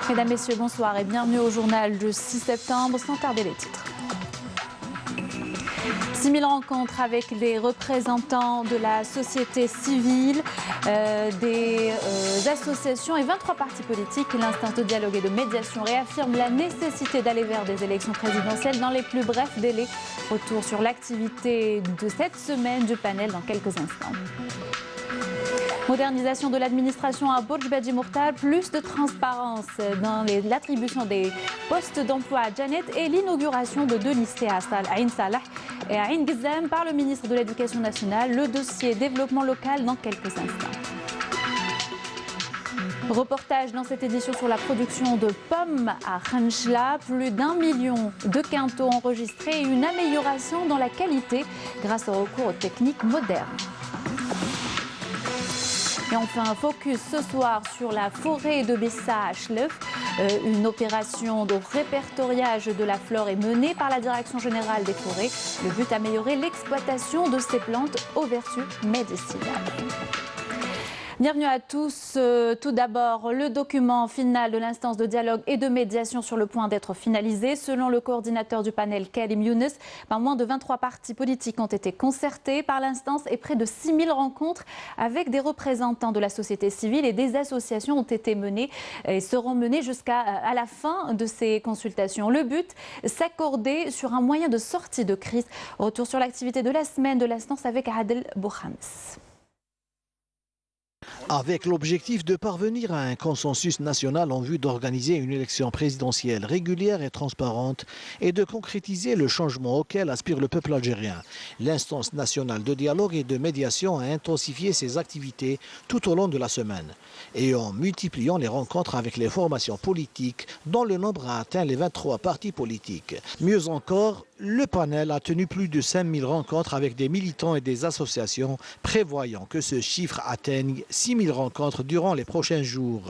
Mesdames, Messieurs, bonsoir et bienvenue au journal du 6 septembre. Sans tarder les titres. 6 000 rencontres avec des représentants de la société civile, des associations et 23 partis politiques. L'instance de dialogue et de médiation réaffirme la nécessité d'aller vers des élections présidentielles dans les plus brefs délais. Retour sur l'activité de cette semaine du panel dans quelques instants. Modernisation de l'administration à Bourj Badji Mourtal, plus de transparence dans l'attribution des postes d'emploi à Janet et l'inauguration de 2 lycées à Ain Salah et à Ain Gizem par le ministre de l'Éducation nationale. Le dossier développement local dans quelques instants. Reportage dans cette édition sur la production de pommes à Khanchla. Plus d'1 million de quintaux enregistrés et une amélioration dans la qualité grâce au recours aux techniques modernes. Et enfin, un focus ce soir sur la forêt de Bessa à Chlef. Une opération de répertoriage de la flore est menée par la Direction générale des forêts. Le but, améliorer l'exploitation de ces plantes aux vertus médicinales. Bienvenue à tous. Tout d'abord, le document final de l'instance de dialogue et de médiation sur le point d'être finalisé. Selon le coordinateur du panel, Karim Younes, moins de 23 partis politiques ont été concertés par l'instance et près de 6 000 rencontres avec des représentants de la société civile et des associations ont été menées et seront menées jusqu'à la fin de ces consultations. Le but, s'accorder sur un moyen de sortie de crise. Retour sur l'activité de la semaine de l'instance avec Adel Boukhams. Avec l'objectif de parvenir à un consensus national en vue d'organiser une élection présidentielle régulière et transparente et de concrétiser le changement auquel aspire le peuple algérien, l'instance nationale de dialogue et de médiation a intensifié ses activités tout au long de la semaine et en multipliant les rencontres avec les formations politiques dont le nombre a atteint les 23 partis politiques. Mieux encore, le panel a tenu plus de 5 000 rencontres avec des militants et des associations, prévoyant que ce chiffre atteigne 6 000 rencontres durant les prochains jours.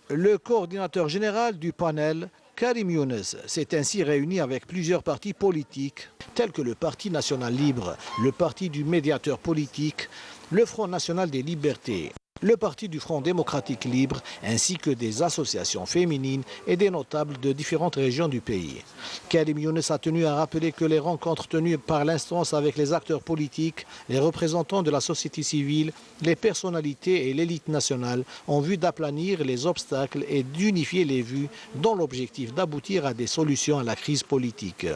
Le coordinateur général du panel, Karim Younes, s'est ainsi réuni avec plusieurs partis politiques, tels que le Parti national libre, le Parti du médiateur politique, le Front national des libertés, le Parti du Front démocratique libre, ainsi que des associations féminines et des notables de différentes régions du pays. Karim Younes a tenu à rappeler que les rencontres tenues par l'instance avec les acteurs politiques, les représentants de la société civile, les personnalités et l'élite nationale ont vu d'aplanir les obstacles et d'unifier les vues dans l'objectif d'aboutir à des solutions à la crise politique.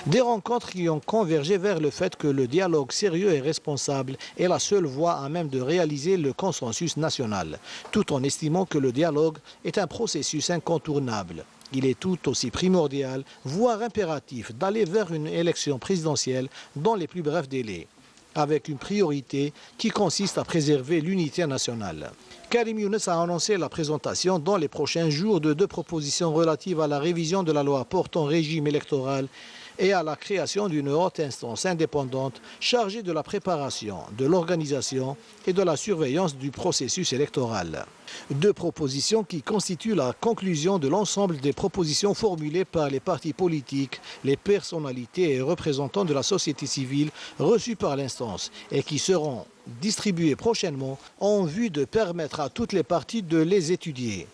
Des rencontres qui ont convergé vers le fait que le dialogue sérieux et responsable est la seule voie à même de réaliser le consensus national, tout en estimant que le dialogue est un processus incontournable. Il est tout aussi primordial, voire impératif, d'aller vers une élection présidentielle dans les plus brefs délais, avec une priorité qui consiste à préserver l'unité nationale. Karim Younes a annoncé la présentation dans les prochains jours de 2 propositions relatives à la révision de la loi portant régime électoral et à la création d'une haute instance indépendante chargée de la préparation, de l'organisation et de la surveillance du processus électoral. 2 propositions qui constituent la conclusion de l'ensemble des propositions formulées par les partis politiques, les personnalités et représentants de la société civile reçus par l'instance et qui seront distribuées prochainement en vue de permettre à toutes les parties de les étudier.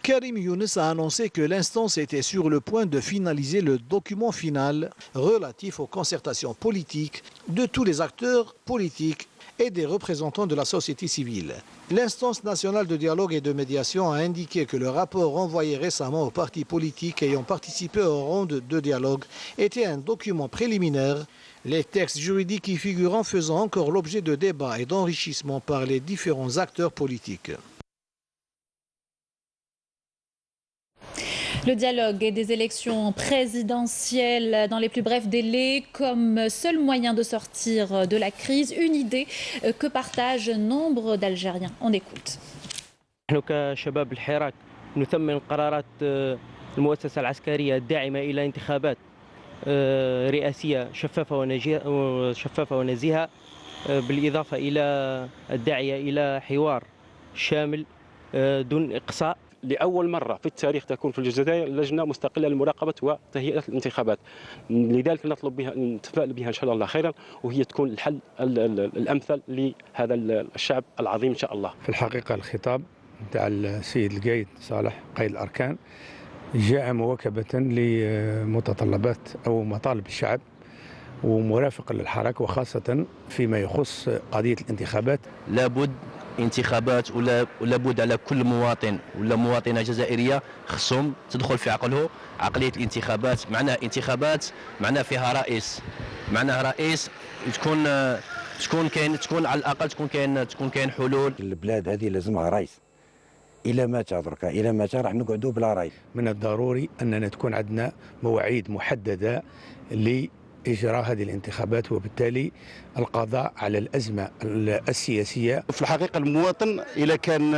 Karim Younes a annoncé que l'instance était sur le point de finaliser le document final relatif aux concertations politiques de tous les acteurs politiques et des représentants de la société civile. L'instance nationale de dialogue et de médiation a indiqué que le rapport envoyé récemment aux partis politiques ayant participé aux rondes de dialogue était un document préliminaire. Les textes juridiques y figurant faisant encore l'objet de débats et d'enrichissement par les différents acteurs politiques. Le dialogue et des élections présidentielles dans les plus brefs délais comme seul moyen de sortir de la crise, une idée que partagent nombre d'Algériens. On écoute. نحن كشباب الحراك نثمن قرارات المؤسسة العسكرية الداعمة إلى انتخابات رئاسية شفافة ونزيهة بالإضافة إلى الداعية إلى حوار شامل دون إقصاء. لأول مرة في التاريخ تكون في الجزائر لجنة مستقلة لمراقبة وتهيئة الانتخابات، لذلك نطلب بها نتفائل بها إن شاء الله خيرا، وهي تكون الحل الأمثل لهذا الشعب العظيم إن شاء الله. في الحقيقة الخطاب نتاع السيد القايد صالح قائد الأركان جاء مواكبة لمتطلبات أو مطالب الشعب ومرافقا للحركة، وخاصة فيما يخص قضية الانتخابات. لابد انتخابات ولا بد على كل مواطن ولا مواطنة جزائرية خصهم تدخل في عقله عقلية الانتخابات. معناها انتخابات معناها فيها رئيس، معناها رئيس تكون على الأقل تكون كاين حلول. البلاد هذه لازمها رئيس، إلى متى دركا؟ إلى متى راح نقعدوا بلا رئيس؟ من الضروري أننا تكون عندنا مواعيد محددة لإجراء هذه الانتخابات، وبالتالي القضاء على الأزمة السياسية. في الحقيقة المواطن إذا كان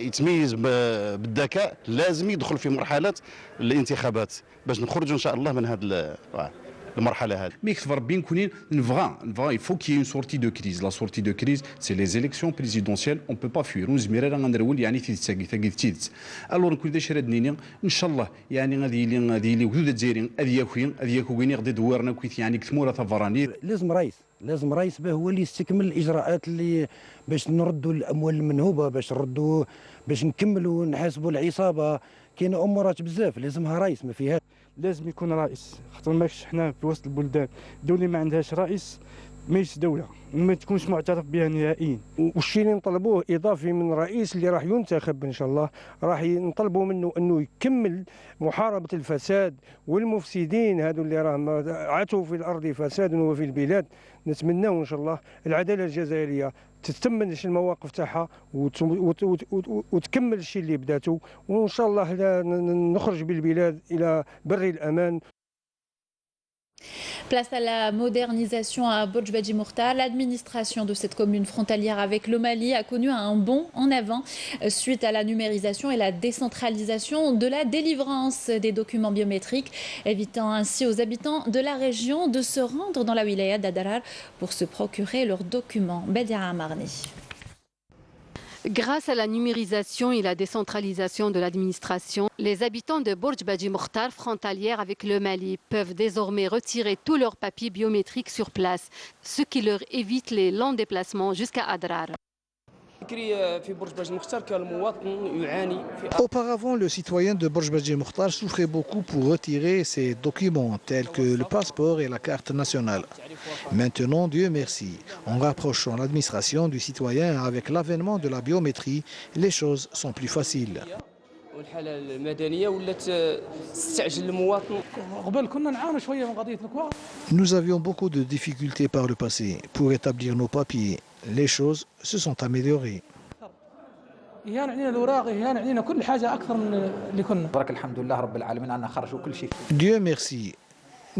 يتميز بالذكاء لازم يدخل في مرحلة الانتخابات باش نخرجوا إن شاء الله من هذه المرحله هذه. Mais il bien connaître il faut qu'il y ait une sortie de crise. La sortie de crise, c'est les élections présidentielles. On peut pas fuir. ونزمير راه غندرول يعني تيت. Alors نكون داش ردنيني ان شاء الله يعني غادي لي وجود تزيرين هذه كويني غادي دوارنا كويت يعني كثموره ثفراني. لازم رئيس به هو اللي يستكمل الاجراءات اللي باش نردوا الاموال المنهوبه، باش نكملوا نحاسبوا العصابه. كاينه امورات بزاف لازمها رئيس ما فيها. لازم يكون رئيس، خاطر ماكش حنا في وسط البلدان الدولة ما عندهاش رئيس ماهيش دولة وما تكونش معترف بها نهائيا. والشيء اللي نطلبوه اضافي من رئيس اللي راح ينتخب ان شاء الله، راح نطلبوا منه انه يكمل محاربة الفساد والمفسدين هذو اللي راهم عاتوا في الارض فساد وفي البلاد. نتمناو ان شاء الله العدالة الجزائرية تتمنش المواقف تاعها وتكمل الشيء اللي بداته، وان شاء الله نخرج بالبلاد الى بر الامان. Place à la modernisation à Bodj Badji Mokhtar. L'administration de cette commune frontalière avec le Mali a connu un bond en avant suite à la numérisation et la décentralisation de la délivrance des documents biométriques, évitant ainsi aux habitants de la région de se rendre dans la wilaya d'Adarar pour se procurer leurs documents. Bedia Amarni. Grâce à la numérisation et la décentralisation de l'administration, les habitants de Bodj Badji Mokhtar, frontalière avec le Mali, peuvent désormais retirer tous leurs papiers biométriques sur place, ce qui leur évite les longs déplacements jusqu'à Adrar. Auparavant, le citoyen de Bodj Badji Mokhtar souffrait beaucoup pour retirer ses documents tels que le passeport et la carte nationale. Maintenant, Dieu merci, en rapprochant l'administration du citoyen avec l'avènement de la biométrie, les choses sont plus faciles. Nous avions beaucoup de difficultés par le passé pour établir nos papiers. Les choses se sont améliorées. Dieu merci.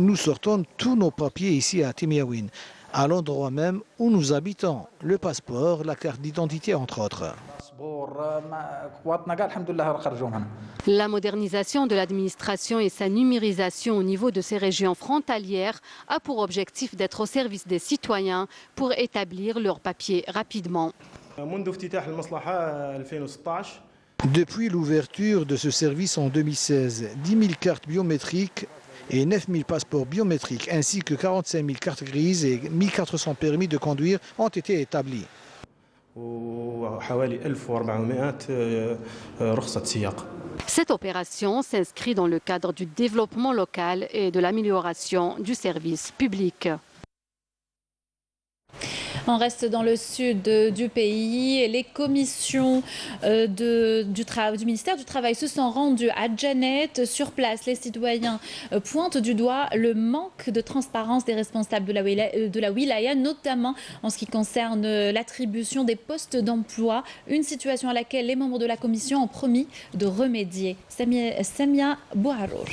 Nous sortons tous nos papiers ici à Timiaouine, à l'endroit même où nous habitons, le passeport, la carte d'identité entre autres. La modernisation de l'administration et sa numérisation au niveau de ces régions frontalières a pour objectif d'être au service des citoyens pour établir leurs papiers rapidement. Depuis l'ouverture de ce service en 2016, 10 000 cartes biométriques et 9 000 passeports biométriques ainsi que 45 000 cartes grises et 1 400 permis de conduire ont été établis. Cette opération s'inscrit dans le cadre du développement local et de l'amélioration du service public. On reste dans le sud du pays. Les commissions du ministère du Travail se sont rendues à Djanet. Sur place, les citoyens pointent du doigt le manque de transparence des responsables de la wilaya, notamment en ce qui concerne l'attribution des postes d'emploi, une situation à laquelle les membres de la commission ont promis de remédier. Samia Bouharour.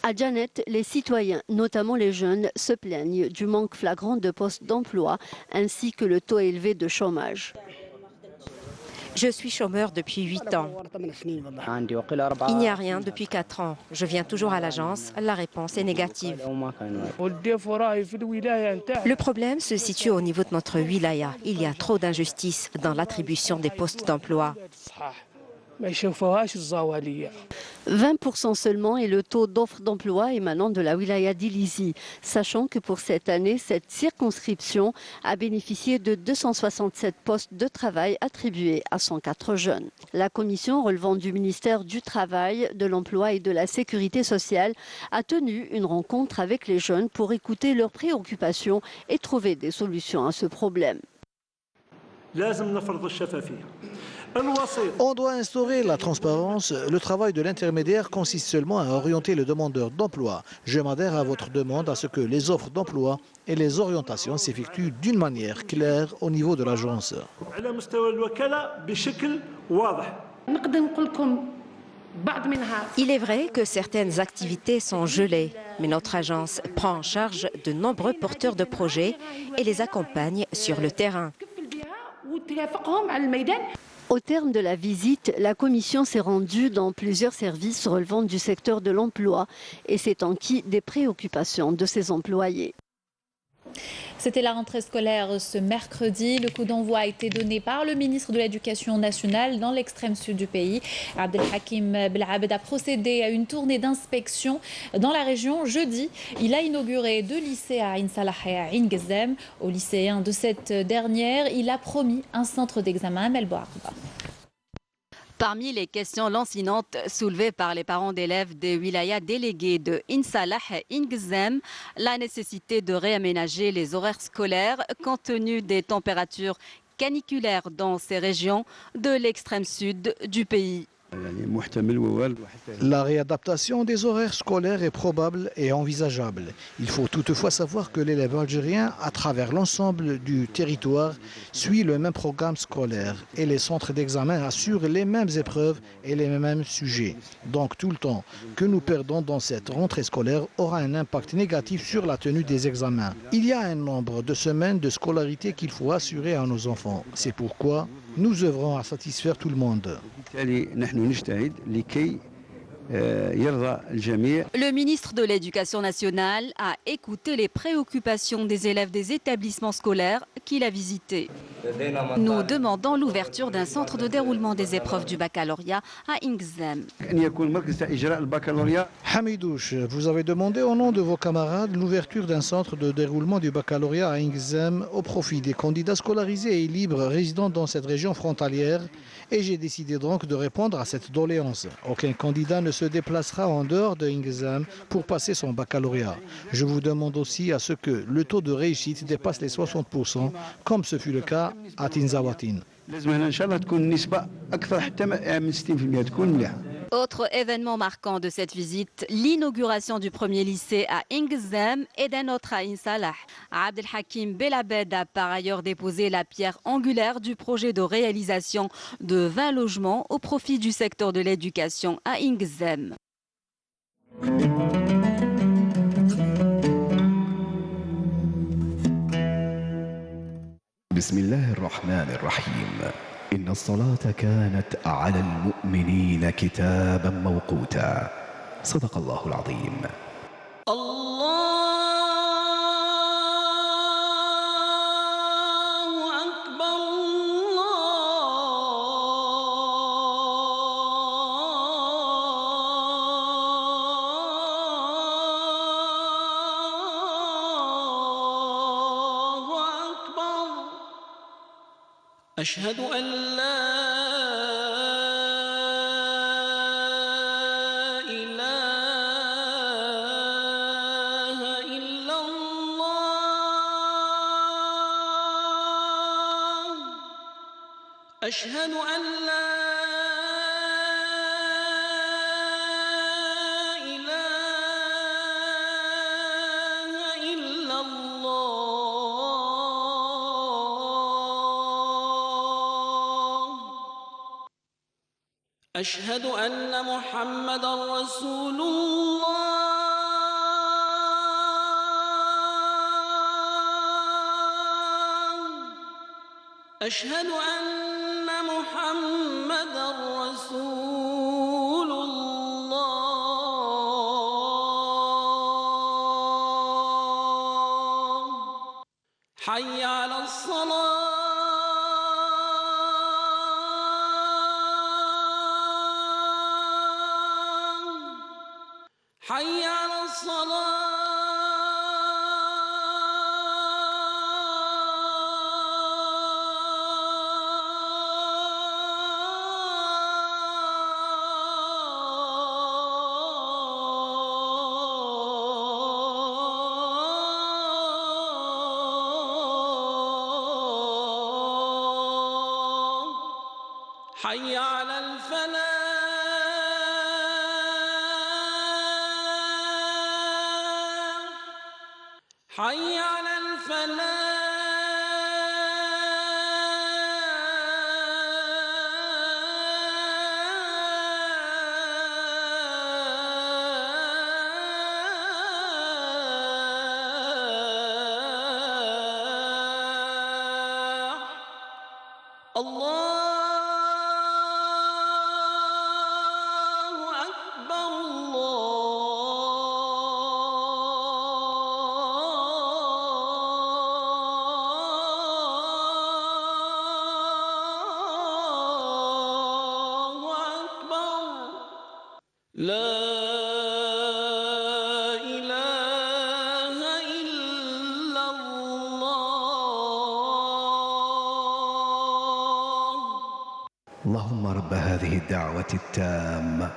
À Djanet, les citoyens, notamment les jeunes, se plaignent du manque flagrant de postes d'emploi ainsi que le taux élevé de chômage. Je suis chômeur depuis 8 ans. Il n'y a rien depuis 4 ans. Je viens toujours à l'agence, la réponse est négative. Le problème se situe au niveau de notre wilaya. Il y a trop d'injustice dans l'attribution des postes d'emploi. ما يشوفوهاش الزوالية. 20% seulement est le taux d'offre d'emploi émanant de la wilaya d'Ilizi, sachant que pour cette année, cette circonscription a bénéficié de 267 postes de travail attribués à 104 jeunes. La commission relevant du ministère du Travail, de l'Emploi et de la Sécurité sociale a tenu une rencontre avec les jeunes pour écouter leurs préoccupations et trouver des solutions à ce problème. On doit instaurer la transparence. Le travail de l'intermédiaire consiste seulement à orienter le demandeur d'emploi. Je m'adhère à votre demande à ce que les offres d'emploi et les orientations s'effectuent d'une manière claire au niveau de l'agence. Il est vrai que certaines activités sont gelées, mais notre agence prend en charge de nombreux porteurs de projets et les accompagne sur le terrain. Au terme de la visite, la commission s'est rendue dans plusieurs services relevant du secteur de l'emploi et s'est enquis des préoccupations de ses employés. C'était la rentrée scolaire ce mercredi. Le coup d'envoi a été donné par le ministre de l'Éducation nationale dans l'extrême sud du pays. Abdelhakim Belabed a procédé à une tournée d'inspection dans la région. Jeudi, il a inauguré 2 lycées à Ain Salah et à Ain Ghazem. Aux lycéens de cette dernière, il a promis un centre d'examen à Melbourne. Parmi les questions lancinantes soulevées par les parents d'élèves des wilayas délégués de Ain Salah et Ain Ghazem, la nécessité de réaménager les horaires scolaires compte tenu des températures caniculaires dans ces régions de l'extrême sud du pays. La réadaptation des horaires scolaires est probable et envisageable. Il faut toutefois savoir que l'élève algérien, à travers l'ensemble du territoire, suit le même programme scolaire et les centres d'examen assurent les mêmes épreuves et les mêmes sujets. Donc tout le temps que nous perdons dans cette rentrée scolaire aura un impact négatif sur la tenue des examens. Il y a un nombre de semaines de scolarité qu'il faut assurer à nos enfants. C'est pourquoi nous œuvrons à satisfaire tout le monde. Le ministre de l'Éducation nationale a écouté les préoccupations des élèves des établissements scolaires qu'il a visités. Nous demandons l'ouverture d'un centre de déroulement des épreuves du baccalauréat à Ain Ghazem. Hamidouche, vous avez demandé au nom de vos camarades l'ouverture d'un centre de déroulement du baccalauréat à Ain Ghazem au profit des candidats scolarisés et libres résidant dans cette région frontalière et j'ai décidé donc de répondre à cette doléance. Aucun candidat ne se déplacera en dehors de Ain Ghazem pour passer son baccalauréat. Je vous demande aussi à ce que le taux de réussite dépasse les 60%, comme ce fut le cas à Tinzawatin. Autre événement marquant de cette visite, l'inauguration du premier lycée à Ain Ghazem et d'un autre à Ain Salah. Abdelhakim Belabed a par ailleurs déposé la pierre angulaire du projet de réalisation de 20 logements au profit du secteur de l'éducation à Ain Ghazem. بسم الله الرحمن الرحيم إن الصلاة كانت على المؤمنين كتابا موقوتا صدق الله العظيم. أشهد أن لا إله إلا الله أشهد أن لا أشهد أن محمدًا رسول الله أشهد أن محمدًا رسول الله حي على الصلاة حي على الصلاة حي على الفلاح حي على الفلاح الله لا إله إلا الله. اللهم رب هذه الدعوة التامة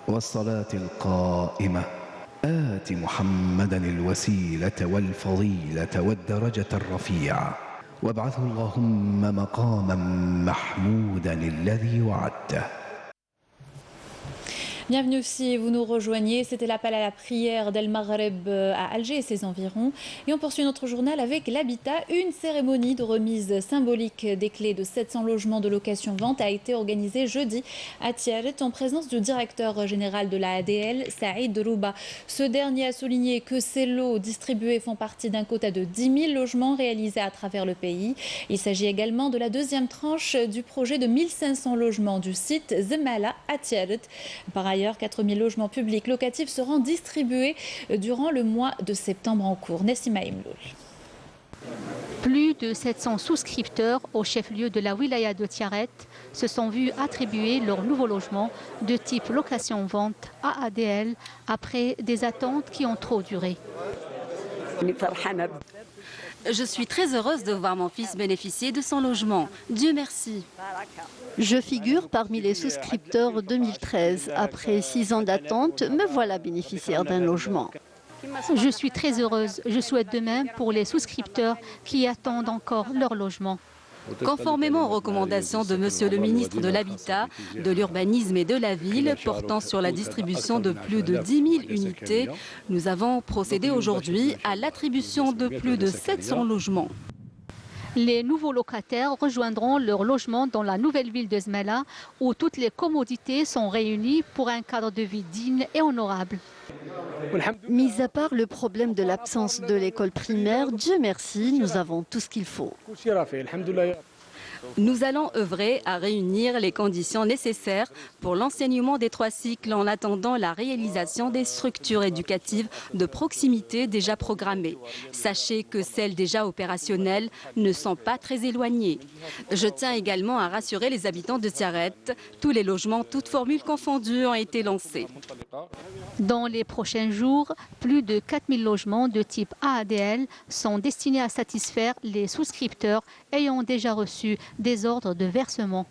والصلاة القائمة آت محمدا الوسيلة والفضيلة والدرجة الرفيعة وابعثه اللهم مقاما محمودا الذي وعدته. Bienvenue si vous nous rejoignez, c'était l'appel à la prière d'El Maghreb à Alger et ses environs. Et on poursuit notre journal avec l'habitat. Une cérémonie de remise symbolique des clés de 700 logements de location-vente a été organisée jeudi à Tiaret en présence du directeur général de la ADL, Saïd Rouba. Ce dernier a souligné que ces lots distribués font partie d'un quota de 10 000 logements réalisés à travers le pays. Il s'agit également de la deuxième tranche du projet de 1500 logements du site Zemala à Tiaret. Par ailleurs, 4 000 logements publics locatifs seront distribués durant le mois de septembre en cours. Nessima Imloul. Plus de 700 souscripteurs au chef-lieu de la wilaya de Tiaret se sont vus attribuer leur nouveau logement de type location-vente à ADL après des attentes qui ont trop duré. Je suis très heureuse de voir mon fils bénéficier de son logement. Dieu merci. Je figure parmi les souscripteurs 2013. Après 6 ans d'attente, me voilà bénéficiaire d'un logement. Je suis très heureuse. Je souhaite de même pour les souscripteurs qui attendent encore leur logement. Conformément aux recommandations de Monsieur le ministre de l'Habitat, de l'Urbanisme et de la Ville portant sur la distribution de plus de 10 000 unités, nous avons procédé aujourd'hui à l'attribution de plus de 700 logements. Les nouveaux locataires rejoindront leur logement dans la nouvelle ville de Zemala où toutes les commodités sont réunies pour un cadre de vie digne et honorable. Mis à part le problème de l'absence de l'école primaire, Dieu merci, nous avons tout ce qu'il faut. Nous allons œuvrer à réunir les conditions nécessaires pour l'enseignement des 3 cycles en attendant la réalisation des structures éducatives de proximité déjà programmées. Sachez que celles déjà opérationnelles ne sont pas très éloignées. Je tiens également à rassurer les habitants de Tiaret. Tous les logements, toutes formules confondues, ont été lancés. Dans les prochains jours, plus de 4 000 logements de type ADL sont destinés à satisfaire les souscripteurs ayant déjà reçu des ordres de versement.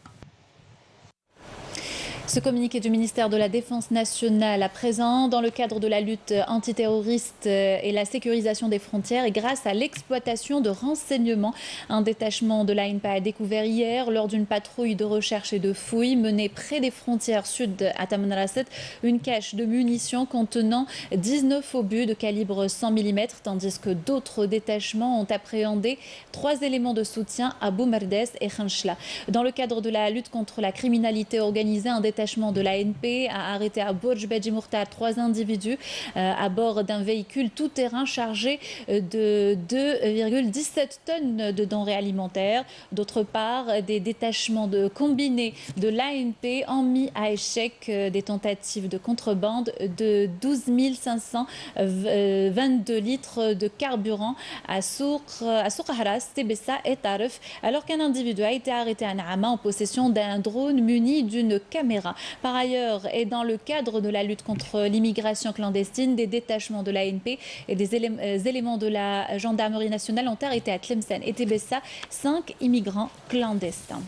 Ce communiqué du ministère de la Défense nationale à présent dans le cadre de la lutte antiterroriste et la sécurisation des frontières et grâce à l'exploitation de renseignements. Un détachement de l'ANPA a découvert hier lors d'une patrouille de recherche et de fouilles menée près des frontières sud à Tamanrasset une cache de munitions contenant 19 obus de calibre 100 mm tandis que d'autres détachements ont appréhendé 3 éléments de soutien à Boumerdes et Khanchla. Dans le cadre de la lutte contre la criminalité organisée, un détachement de l'ANP a arrêté à Bourj Badji Mourtar 3 individus à bord d'un véhicule tout-terrain chargé de 2,17 tonnes de denrées alimentaires. D'autre part, des détachements combinés de l'ANP ont mis à échec des tentatives de contrebande de 12 522 litres de carburant à Souk Haras, Tébessa et Taref, alors qu'un individu a été arrêté à Naama en possession d'un drone muni d'une caméra Essaouira. Par ailleurs, et dans le cadre de la lutte contre l'immigration clandestine, des détachements de l'ANP et des éléments de la gendarmerie nationale ont arrêté à Tlemcen et Tébessa 5 immigrants clandestins.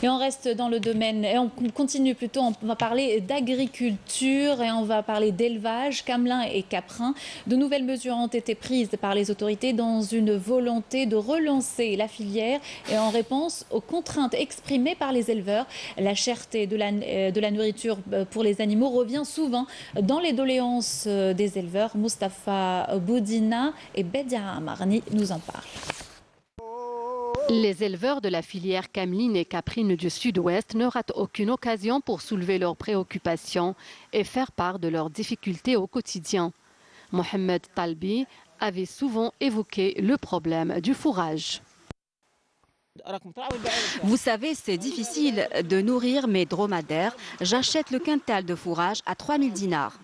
Et on reste dans le domaine, et on continue plutôt, on va parler d'agriculture et on va parler d'élevage, camelin et caprin. De nouvelles mesures ont été prises par les autorités dans une volonté de relancer la filière et en réponse aux contraintes exprimées par les éleveurs. La cherté de la nourriture pour les animaux revient souvent dans les doléances des éleveurs. Mustapha Boudina et Bedia Amarni nous en parlent. Les éleveurs de la filière cameline et caprine du sud-ouest ne ratent aucune occasion pour soulever leurs préoccupations et faire part de leurs difficultés au quotidien. Mohamed Talbi avait souvent évoqué le problème du fourrage. Vous savez, c'est difficile de nourrir mes dromadaires. J'achète le quintal de fourrage à 3000 dinars.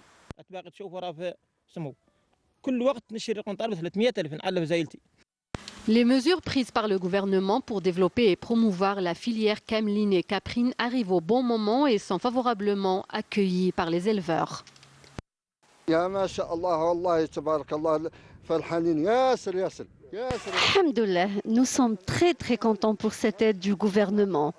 Les mesures prises par le gouvernement pour développer et promouvoir la filière cameline et caprine arrivent au bon moment et sont favorablement accueillies par les éleveurs. Alhamdoulilah, nous sommes très contents pour cette aide du gouvernement.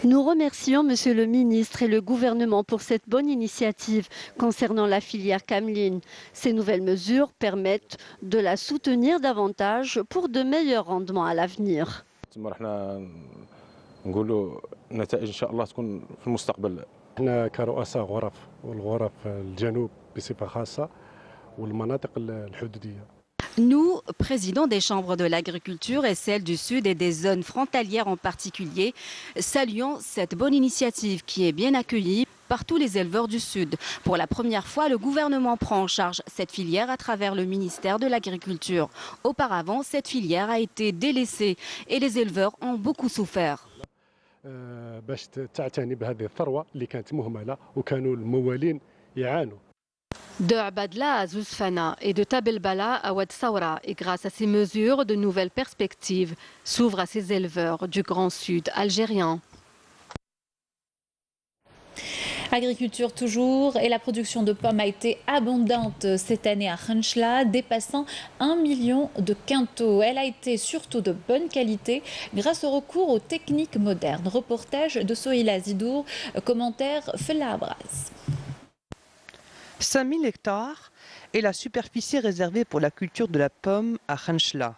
Nous remercions Monsieur le ministre et le gouvernement pour cette bonne initiative concernant la filière cameline. Ces nouvelles mesures permettent de la soutenir davantage pour de meilleurs rendements à l'avenir. Nous, présidents des chambres de l'agriculture et celles du Sud et des zones frontalières en particulier, saluons cette bonne initiative qui est bien accueillie par tous les éleveurs du Sud. Pour la première fois, le gouvernement prend en charge cette filière à travers le ministère de l'Agriculture. Auparavant, cette filière a été délaissée et les éleveurs ont beaucoup souffert. De Abadla à Zouzfana et de Tabelbala à Wad Saoura. Et grâce à ces mesures, de nouvelles perspectives s'ouvrent à ces éleveurs du Grand Sud algérien. Agriculture toujours, et la production de pommes a été abondante cette année à Khenchla, dépassant 1 million de quintaux. Elle a été surtout de bonne qualité grâce au recours aux techniques modernes. Reportage de Sohila Zidour, commentaire Fella Abraz. 5000 hectares est la superficie réservée pour la culture de la pomme à Khenchla.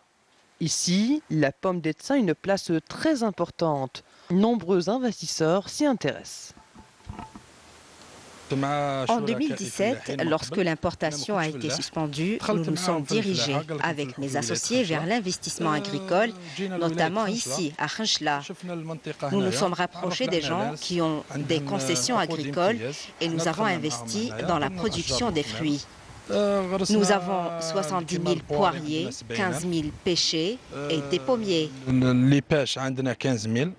Ici, la pomme détient une place très importante. Nombreux investisseurs s'y intéressent. En 2017, lorsque l'importation a été suspendue, nous nous sommes dirigés avec mes associés vers l'investissement agricole, notamment ici, à Khenchla. Nous nous sommes rapprochés des gens qui ont des concessions agricoles et nous avons investi dans la production des fruits. Nous avons 70 000 poiriers, 15 000 pêchers et des pommiers. Les pêches, on a 15 000.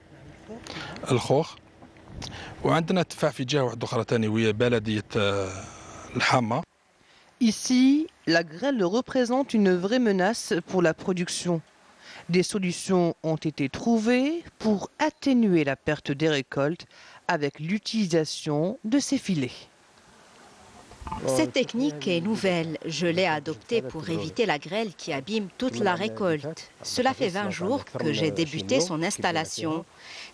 Ici, la grêle représente une vraie menace pour la production. Des solutions ont été trouvées pour atténuer la perte des récoltes avec l'utilisation de ces filets. Cette technique est nouvelle. Je l'ai adoptée pour éviter la grêle qui abîme toute la récolte. Cela fait 20 jours que j'ai débuté son installation.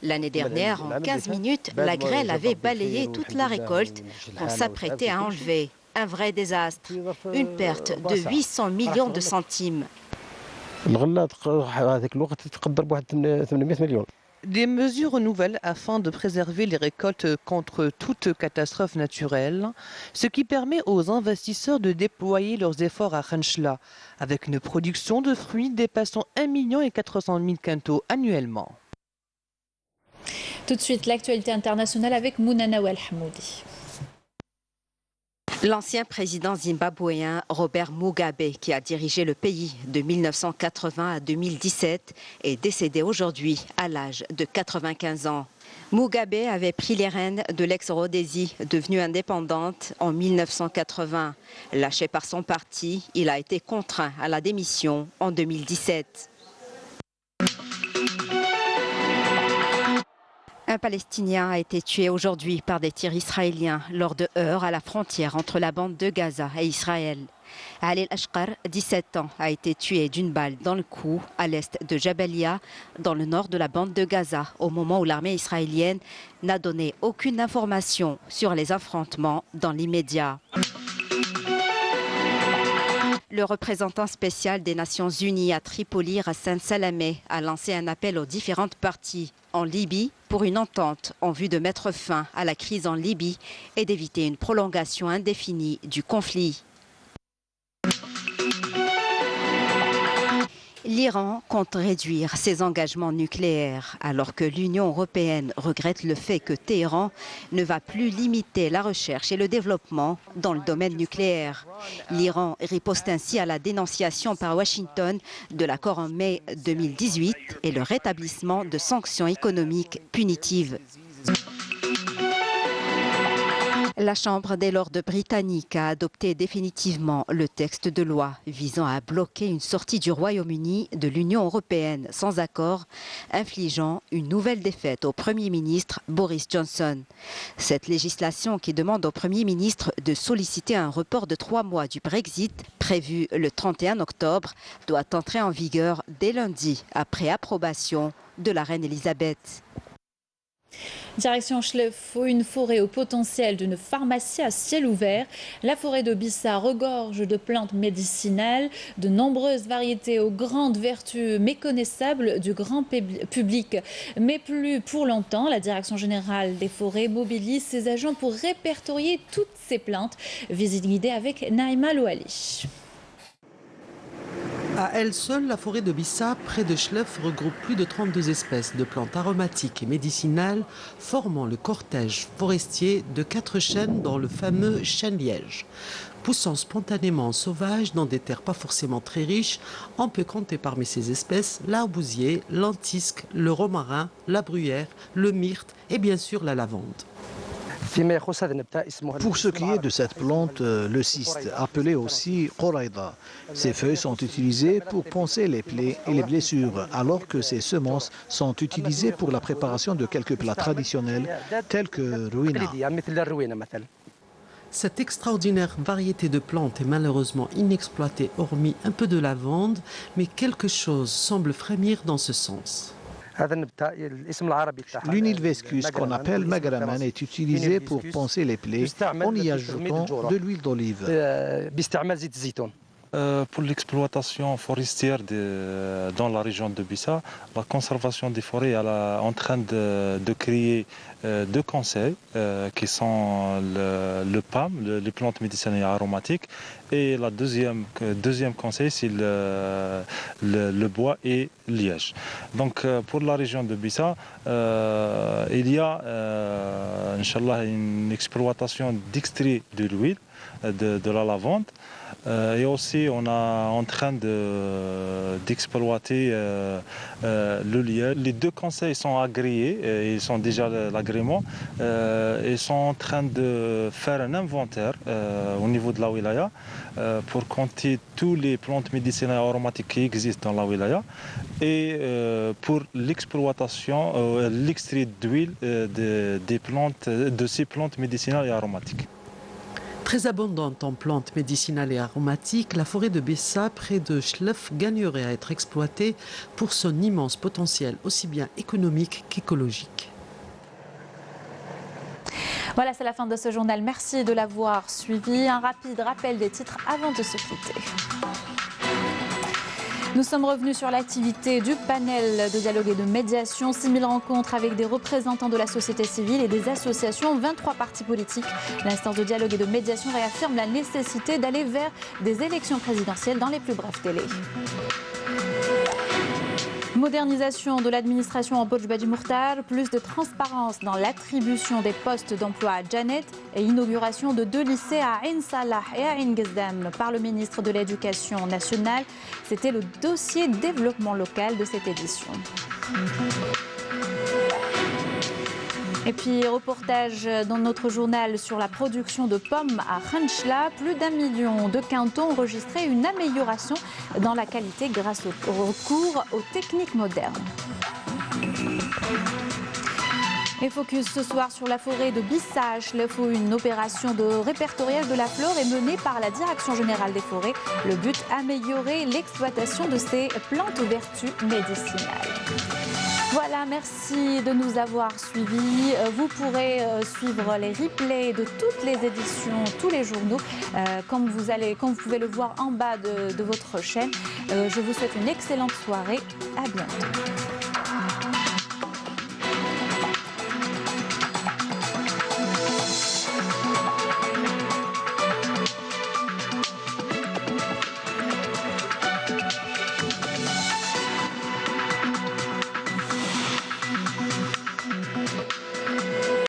L'année dernière, en 15 minutes, la grêle avait balayé toute la récolte qu'on s'apprêtait à enlever. Un vrai désastre. Une perte de 800 millions de centimes. Des mesures nouvelles afin de préserver les récoltes contre toute catastrophe naturelle, ce qui permet aux investisseurs de déployer leurs efforts à Khenchla, avec une production de fruits dépassant 1 400 000 quintaux annuellement. Tout de suite, l'actualité internationale avec Mounana Ouelhamoudi. L'ancien président zimbabwéen Robert Mugabe, qui a dirigé le pays de 1980 à 2017, est décédé aujourd'hui à l'âge de 95 ans. Mugabe avait pris les rênes de l'ex-Rhodésie, devenue indépendante en 1980. Lâché par son parti, il a été contraint à la démission en 2017. Un Palestinien a été tué aujourd'hui par des tirs israéliens lors de heurts à la frontière entre la bande de Gaza et Israël. Ali Ashqar, 17 ans, a été tué d'une balle dans le cou à l'est de Jabalia, dans le nord de la bande de Gaza, au moment où l'armée israélienne n'a donné aucune information sur les affrontements dans l'immédiat. Le représentant spécial des Nations Unies à Tripoli, Hassan Salamé, a lancé un appel aux différentes parties en Libye pour une entente en vue de mettre fin à la crise en Libye et d'éviter une prolongation indéfinie du conflit. L'Iran compte réduire ses engagements nucléaires alors que l'Union européenne regrette le fait que Téhéran ne va plus limiter la recherche et le développement dans le domaine nucléaire. L'Iran riposte ainsi à la dénonciation par Washington de l'accord en mai 2018 et le rétablissement de sanctions économiques punitives. La Chambre des Lords britannique a adopté définitivement le texte de loi visant à bloquer une sortie du Royaume-Uni de l'Union européenne sans accord, infligeant une nouvelle défaite au Premier ministre Boris Johnson. Cette législation qui demande au Premier ministre de solliciter un report de 3 mois du Brexit, prévu le 31 octobre, doit entrer en vigueur dès lundi, après approbation de la reine Elisabeth. Direction Chlef, une forêt au potentiel d'une pharmacie à ciel ouvert. La forêt de Bissa regorge de plantes médicinales, de nombreuses variétés aux grandes vertus méconnaissables du grand public. Mais plus pour longtemps, la Direction générale des forêts mobilise ses agents pour répertorier toutes ces plantes. Visite guidée avec Naïma Louali. À elle seule, la forêt de Bissa, près de Chlef, regroupe plus de 32 espèces de plantes aromatiques et médicinales, formant le cortège forestier de 4 chênes dans le fameux chêne liège. Poussant spontanément sauvage dans des terres pas forcément très riches, on peut compter parmi ces espèces l'arbousier, l'antisque, le romarin, la bruyère, le myrte et bien sûr la lavande. Pour ce qui est de cette plante, le cyste, appelé aussi Qoraïda, ses feuilles sont utilisées pour panser les plaies et les blessures, alors que ses semences sont utilisées pour la préparation de quelques plats traditionnels tels que ruina. Cette extraordinaire variété de plantes est malheureusement inexploitée hormis un peu de lavande, mais quelque chose semble frémir dans ce sens. L'unilvescus, qu'on appelle magraman, est utilisé pour panser les plaies en y ajoutant de l'huile d'olive. Pour l'exploitation forestière dans la région de Bissa, la conservation des forêts est en train de créer 2 conseils qui sont le PAM, les plantes médicinales et aromatiques, et la deuxième conseil, c'est le bois et liège. Donc pour la région de Bissa, il y a Inch'Allah une exploitation d'extrait de l'huile, de la lavande. Et aussi, on est en train d'exploiter le liège. Les 2 conseils sont agréés, ils sont déjà l'agrément. Ils sont en train de faire un inventaire au niveau de la wilaya pour compter toutes les plantes médicinales et aromatiques qui existent dans la wilaya et pour l'exploitation, l'extrait d'huile de ces plantes médicinales et aromatiques. Très abondante en plantes médicinales et aromatiques, la forêt de Bissa, près de Chlef, gagnerait à être exploitée pour son immense potentiel, aussi bien économique qu'écologique. Voilà, c'est la fin de ce journal. Merci de l'avoir suivi. Un rapide rappel des titres avant de se quitter. Nous sommes revenus sur l'activité du panel de dialogue et de médiation. 6000 rencontres avec des représentants de la société civile et des associations, 23 partis politiques. L'instance de dialogue et de médiation réaffirme la nécessité d'aller vers des élections présidentielles dans les plus brefs délais. Modernisation de l'administration en Borj Badi Mokhtar, plus de transparence dans l'attribution des postes d'emploi à Janet et inauguration de 2 lycées à Ain Salah et à Ain Gezdam par le ministre de l'Éducation nationale. C'était le dossier développement local de cette édition. Et puis, reportage dans notre journal sur la production de pommes à Khenchla. Plus d'1 million de quintons ont enregistré une amélioration dans la qualité grâce au recours aux techniques modernes. Et focus ce soir sur la forêt de Bissa à Chlef, où une opération de répertoriage de la flore est menée par la Direction générale des forêts. Le but, améliorer l'exploitation de ces plantes aux vertus médicinales. Voilà, merci de nous avoir suivis. Vous pourrez suivre les replays de toutes les éditions, tous les journaux, comme vous pouvez le voir en bas de votre chaîne. Je vous souhaite une excellente soirée. À bientôt.